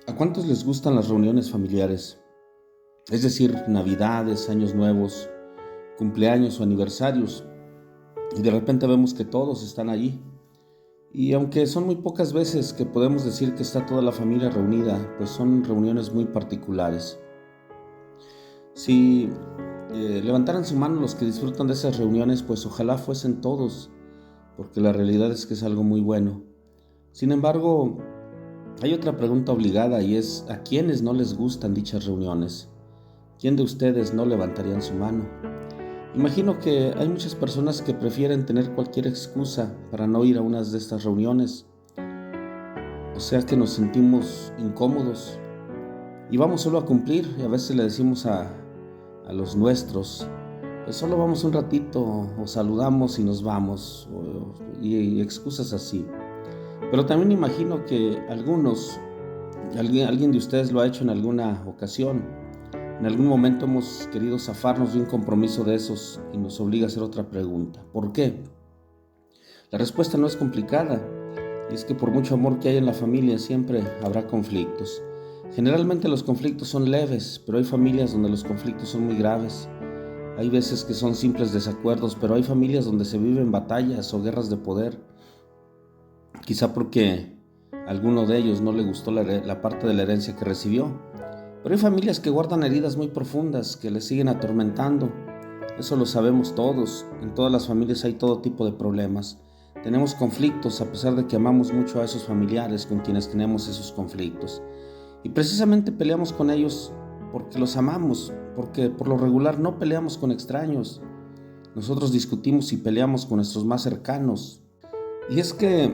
¿A cuántos les gustan las reuniones familiares? Es decir, navidades, años nuevos, cumpleaños o aniversarios. Y de repente vemos que todos están allí. Y aunque son muy pocas veces que podemos decir que está toda la familia reunida, pues son reuniones muy particulares. Si levantaran su mano los que disfrutan de esas reuniones, pues ojalá fuesen todos, porque la realidad es que es algo muy bueno. Sin embargo, hay otra pregunta obligada y es: ¿a quiénes no les gustan dichas reuniones? ¿Quién de ustedes no levantarían su mano? Imagino que hay muchas personas que prefieren tener cualquier excusa para no ir a unas de estas reuniones, o sea que nos sentimos incómodos y vamos solo a cumplir, y a veces le decimos a los nuestros: pues solo vamos un ratito, o saludamos y nos vamos, y excusas así. Pero también imagino que alguien de ustedes lo ha hecho en alguna ocasión. En algún momento hemos querido zafarnos de un compromiso de esos y nos obliga a hacer otra pregunta: ¿por qué? La respuesta no es complicada, y es que por mucho amor que hay en la familia siempre habrá conflictos. Generalmente los conflictos son leves, pero hay familias donde los conflictos son muy graves. Hay veces que son simples desacuerdos, pero hay familias donde se viven batallas o guerras de poder. Quizá porque a alguno de ellos no le gustó la parte de la herencia que recibió. Pero hay familias que guardan heridas muy profundas que les siguen atormentando. Eso lo sabemos todos. En todas las familias hay todo tipo de problemas. Tenemos conflictos a pesar de que amamos mucho a esos familiares con quienes tenemos esos conflictos. Y precisamente peleamos con ellos porque los amamos, porque por lo regular no peleamos con extraños. Nosotros discutimos y peleamos con nuestros más cercanos. Y es que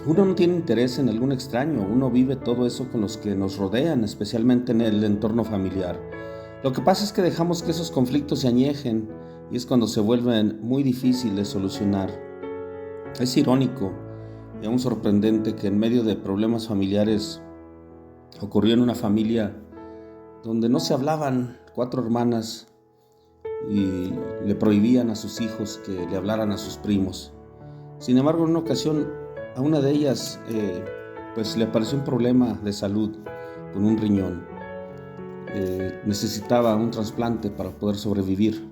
uno no tiene interés en algún extraño, uno vive todo eso con los que nos rodean, especialmente en el entorno familiar. Lo que pasa es que dejamos que esos conflictos se añejen y es cuando se vuelven muy difíciles de solucionar. Es irónico y aún sorprendente que en medio de problemas familiares ocurrió en una familia donde no se hablaban 4 hermanas y le prohibían a sus hijos que le hablaran a sus primos. Sin embargo, en una ocasión a una de ellas pues le apareció un problema de salud con un riñón. Necesitaba un trasplante para poder sobrevivir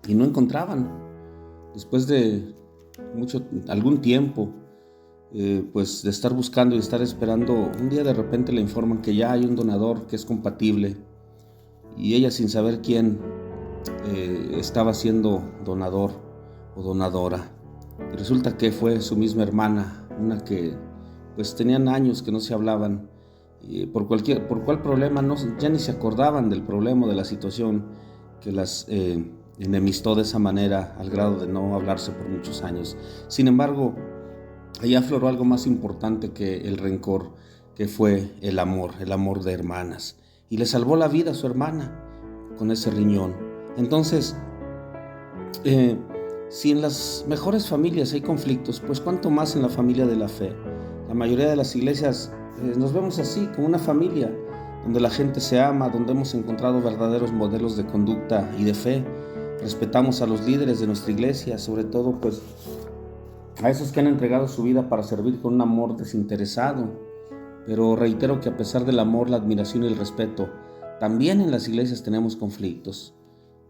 y no encontraban. Después de algún tiempo pues de estar buscando y estar esperando, un día de repente le informan que ya hay un donador que es compatible, y ella, sin saber quién estaba siendo donador o donadora. Y resulta que fue su misma hermana, una que pues tenían años que no se hablaban, y por cual problema ya ni se acordaban del problema o de la situación que las enemistó de esa manera al grado de no hablarse por muchos años. Sin embargo, ahí afloró algo más importante que el rencor, que fue el amor de hermanas, y le salvó la vida a su hermana con ese riñón. Entonces, si en las mejores familias hay conflictos, pues cuánto más en la familia de la fe. La mayoría de las iglesias nos vemos así, como una familia, donde la gente se ama, donde hemos encontrado verdaderos modelos de conducta y de fe. Respetamos a los líderes de nuestra iglesia, sobre todo pues a esos que han entregado su vida para servir con un amor desinteresado. Pero reitero que a pesar del amor, la admiración y el respeto, también en las iglesias tenemos conflictos.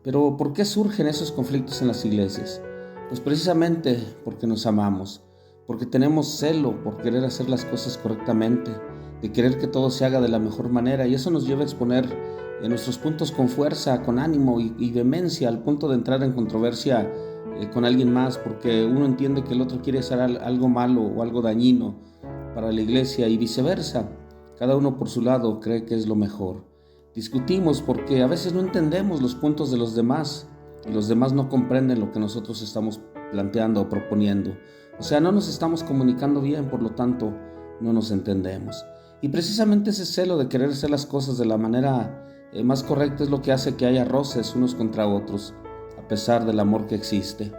Pero ¿por qué surgen esos conflictos en las iglesias? Pues precisamente porque nos amamos, porque tenemos celo por querer hacer las cosas correctamente, de querer que todo se haga de la mejor manera, y eso nos lleva a exponer nuestros puntos con fuerza, con ánimo y vehemencia, al punto de entrar en controversia con alguien más, porque uno entiende que el otro quiere hacer algo malo o algo dañino para la iglesia, y viceversa. Cada uno por su lado cree que es lo mejor. Discutimos porque a veces no entendemos los puntos de los demás, y los demás no comprenden lo que nosotros estamos planteando o proponiendo. O sea, no nos estamos comunicando bien, por lo tanto, no nos entendemos. Y precisamente ese celo de querer hacer las cosas de la manera más correcta es lo que hace que haya roces unos contra otros, a pesar del amor que existe.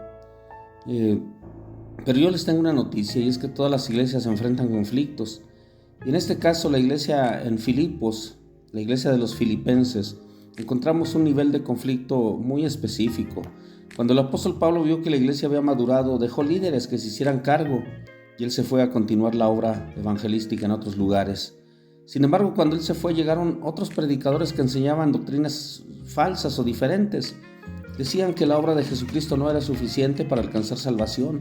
Pero yo les tengo una noticia, y es que todas las iglesias enfrentan conflictos. Y en este caso, la iglesia en Filipos, la iglesia de los filipenses, encontramos un nivel de conflicto muy específico. Cuando el apóstol Pablo vio que la iglesia había madurado, dejó líderes que se hicieran cargo y él se fue a continuar la obra evangelística en otros lugares. Sin embargo, cuando él se fue, llegaron otros predicadores que enseñaban doctrinas falsas o diferentes. Decían que la obra de Jesucristo no era suficiente para alcanzar salvación,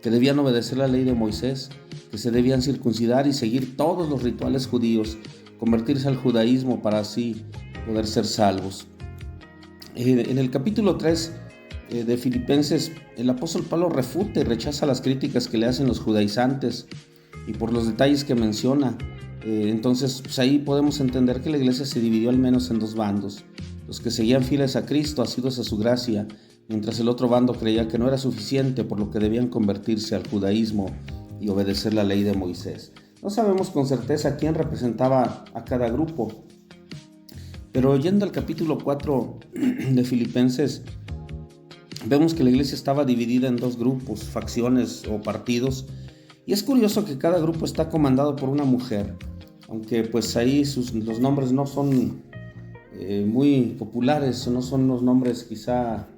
que debían obedecer la ley de Moisés, que se debían circuncidar y seguir todos los rituales judíos, convertirse al judaísmo para así poder ser salvos. En el capítulo 3 de Filipenses, el apóstol Pablo refuta y rechaza las críticas que le hacen los judaizantes, y por los detalles que menciona, entonces pues ahí podemos entender que la iglesia se dividió al menos en dos bandos: los que seguían fieles a Cristo, asiduos a su gracia, mientras el otro bando creía que no era suficiente, por lo que debían convertirse al judaísmo y obedecer la ley de Moisés. No sabemos con certeza quién representaba a cada grupo, pero yendo al capítulo 4 de Filipenses, vemos que la iglesia estaba dividida en dos grupos, facciones o partidos, y es curioso que cada grupo está comandado por una mujer, aunque pues ahí los nombres no son muy populares, no son unos nombres quizá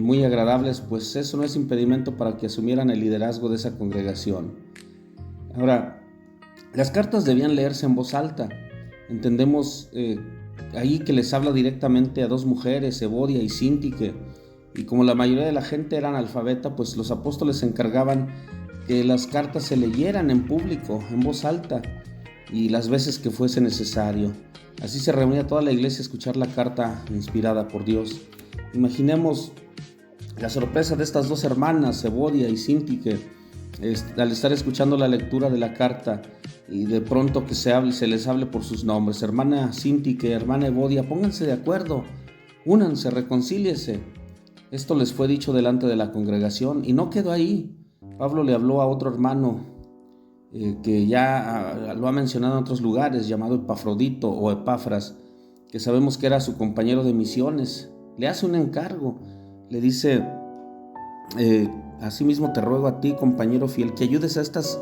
muy agradables, pues eso no es impedimento para que asumieran el liderazgo de esa congregación. Ahora, las cartas debían leerse en voz alta. Entendemos ahí que les habla directamente a dos mujeres, Evodia y Síntique, y como la mayoría de la gente era analfabeta, pues los apóstoles se encargaban que las cartas se leyeran en público, en voz alta, y las veces que fuese necesario. Así se reunía toda la iglesia a escuchar la carta inspirada por Dios. Imaginemos la sorpresa de estas dos hermanas, Evodia y Síntique, al estar escuchando la lectura de la carta, y de pronto que se les hable por sus nombres: hermana Síntique, hermana Evodia, pónganse de acuerdo, únanse, reconcíliense. Esto les fue dicho delante de la congregación, y no quedó ahí. Pablo le habló a otro hermano que ya lo ha mencionado en otros lugares, llamado Epafrodito o Epafras, que sabemos que era su compañero de misiones. Le hace un encargo, le dice: asimismo te ruego a ti, compañero fiel, que ayudes a estas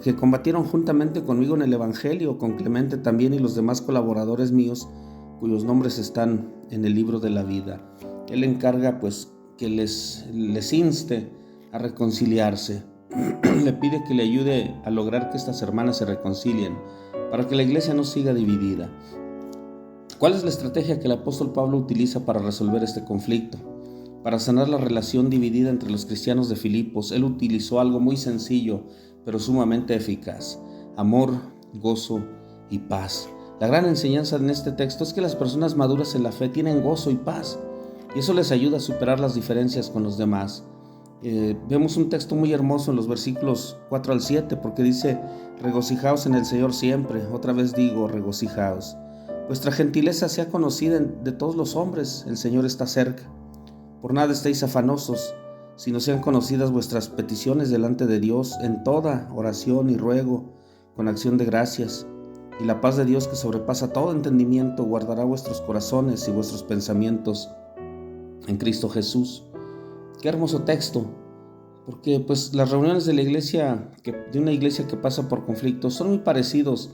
que combatieron juntamente conmigo en el Evangelio, con Clemente también y los demás colaboradores míos, cuyos nombres están en el libro de la vida. Él encarga pues que les inste a reconciliarse. Le pide que le ayude a lograr que estas hermanas se reconcilien, para que la iglesia no siga dividida. ¿Cuál es la estrategia que el apóstol Pablo utiliza para resolver este conflicto? Para sanar la relación dividida entre los cristianos de Filipos, él utilizó algo muy sencillo, pero sumamente eficaz: amor, gozo y paz. La gran enseñanza en este texto es que las personas maduras en la fe tienen gozo y paz, y eso les ayuda a superar las diferencias con los demás. Vemos un texto muy hermoso en los versículos 4 al 7, porque dice: regocijaos en el Señor siempre. Otra vez digo, regocijaos. Vuestra gentileza sea conocida de todos los hombres, el Señor está cerca. Por nada estéis afanosos, sino sean conocidas vuestras peticiones delante de Dios en toda oración y ruego, con acción de gracias. Y la paz de Dios, que sobrepasa todo entendimiento, guardará vuestros corazones y vuestros pensamientos en Cristo Jesús. Qué hermoso texto, porque pues las reuniones de la iglesia, de una iglesia que pasa por conflictos, son muy parecidas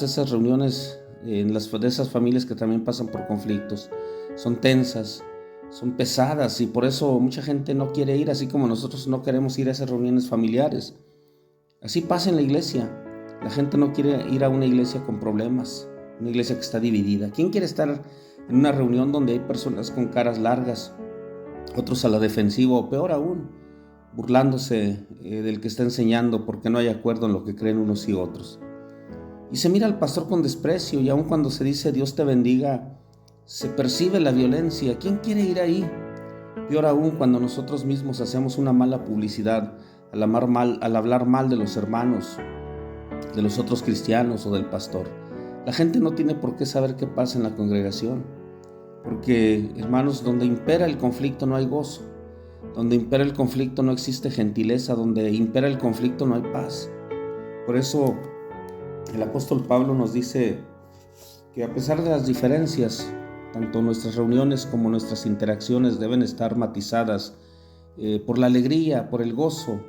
a esas reuniones de esas familias que también pasan por conflictos. Son tensas, son pesadas, y por eso mucha gente no quiere ir, así como nosotros no queremos ir a esas reuniones familiares. Así pasa en la iglesia. La gente no quiere ir a una iglesia con problemas, una iglesia que está dividida. ¿Quién quiere estar en una reunión donde hay personas con caras largas, otros a la defensiva, o peor aún, burlándose del que está enseñando porque no hay acuerdo en lo que creen unos y otros? Y se mira al pastor con desprecio, y aun cuando se dice Dios te bendiga, se percibe la violencia. ¿Quién quiere ir ahí? Peor aún, cuando nosotros mismos hacemos una mala publicidad al hablar mal de los hermanos, de los otros cristianos o del pastor. La gente no tiene por qué saber qué pasa en la congregación, porque, hermanos, donde impera el conflicto no hay gozo, donde impera el conflicto no existe gentileza, donde impera el conflicto no hay paz. Por eso el apóstol Pablo nos dice que a pesar de las diferencias, tanto nuestras reuniones como nuestras interacciones deben estar matizadas por la alegría, por el gozo.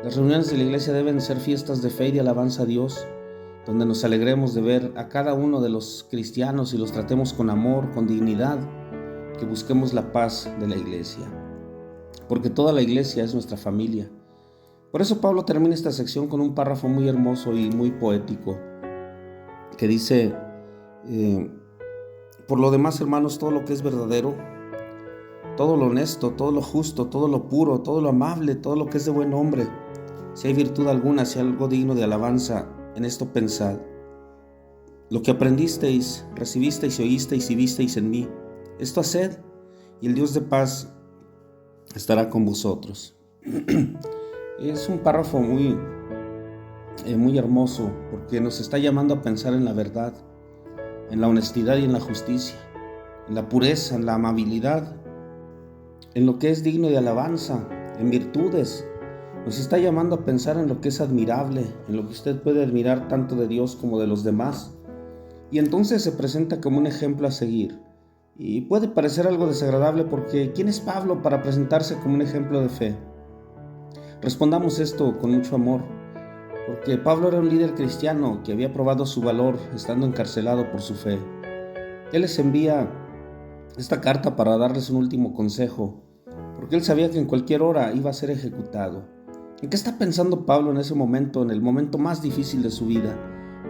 Las reuniones de la iglesia deben ser fiestas de fe y de alabanza a Dios, donde nos alegremos de ver a cada uno de los cristianos y los tratemos con amor, con dignidad, que busquemos la paz de la iglesia. Porque toda la iglesia es nuestra familia. Por eso Pablo termina esta sección con un párrafo muy hermoso y muy poético, que dice, por lo demás, hermanos, todo lo que es verdadero, todo lo honesto, todo lo justo, todo lo puro, todo lo amable, todo lo que es de buen nombre, si hay virtud alguna, si hay algo digno de alabanza, en esto pensad. Lo que aprendisteis, recibisteis y oísteis y visteis en mí, esto haced, y el Dios de paz estará con vosotros. Es un párrafo muy hermoso, porque nos está llamando a pensar en la verdad, en la honestidad y en la justicia, en la pureza, en la amabilidad, en lo que es digno de alabanza, en virtudes. Nos está llamando a pensar en lo que es admirable, en lo que usted puede admirar tanto de Dios como de los demás. Y entonces se presenta como un ejemplo a seguir. Y puede parecer algo desagradable porque ¿quién es Pablo para presentarse como un ejemplo de fe? Respondamos esto con mucho amor, porque Pablo era un líder cristiano que había probado su valor estando encarcelado por su fe. Él les envía esta carta para darles un último consejo, porque él sabía que en cualquier hora iba a ser ejecutado. ¿En qué está pensando Pablo en ese momento, en el momento más difícil de su vida?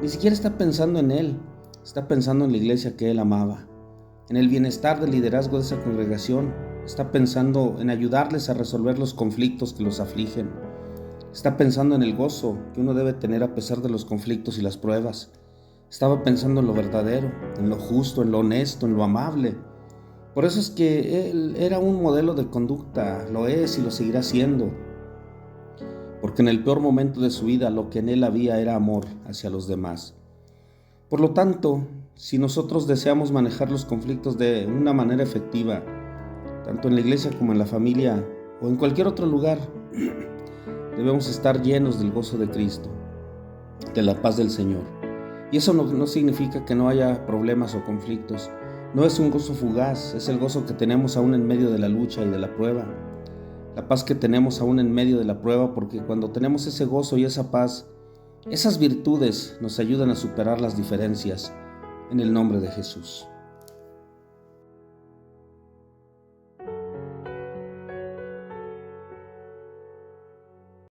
Ni siquiera está pensando en él, está pensando en la iglesia que él amaba, en el bienestar del liderazgo de esa congregación, está pensando en ayudarles a resolver los conflictos que los afligen, está pensando en el gozo que uno debe tener a pesar de los conflictos y las pruebas, estaba pensando en lo verdadero, en lo justo, en lo honesto, en lo amable. Por eso es que él era un modelo de conducta, lo es y lo seguirá siendo, porque en el peor momento de su vida lo que en él había era amor hacia los demás. Por lo tanto, si nosotros deseamos manejar los conflictos de una manera efectiva, tanto en la iglesia como en la familia o en cualquier otro lugar, debemos estar llenos del gozo de Cristo, de la paz del Señor. Y eso no significa que no haya problemas o conflictos. No es un gozo fugaz, es el gozo que tenemos aún en medio de la lucha y de la prueba. La paz que tenemos aún en medio de la prueba, porque cuando tenemos ese gozo y esa paz, esas virtudes nos ayudan a superar las diferencias en el nombre de Jesús.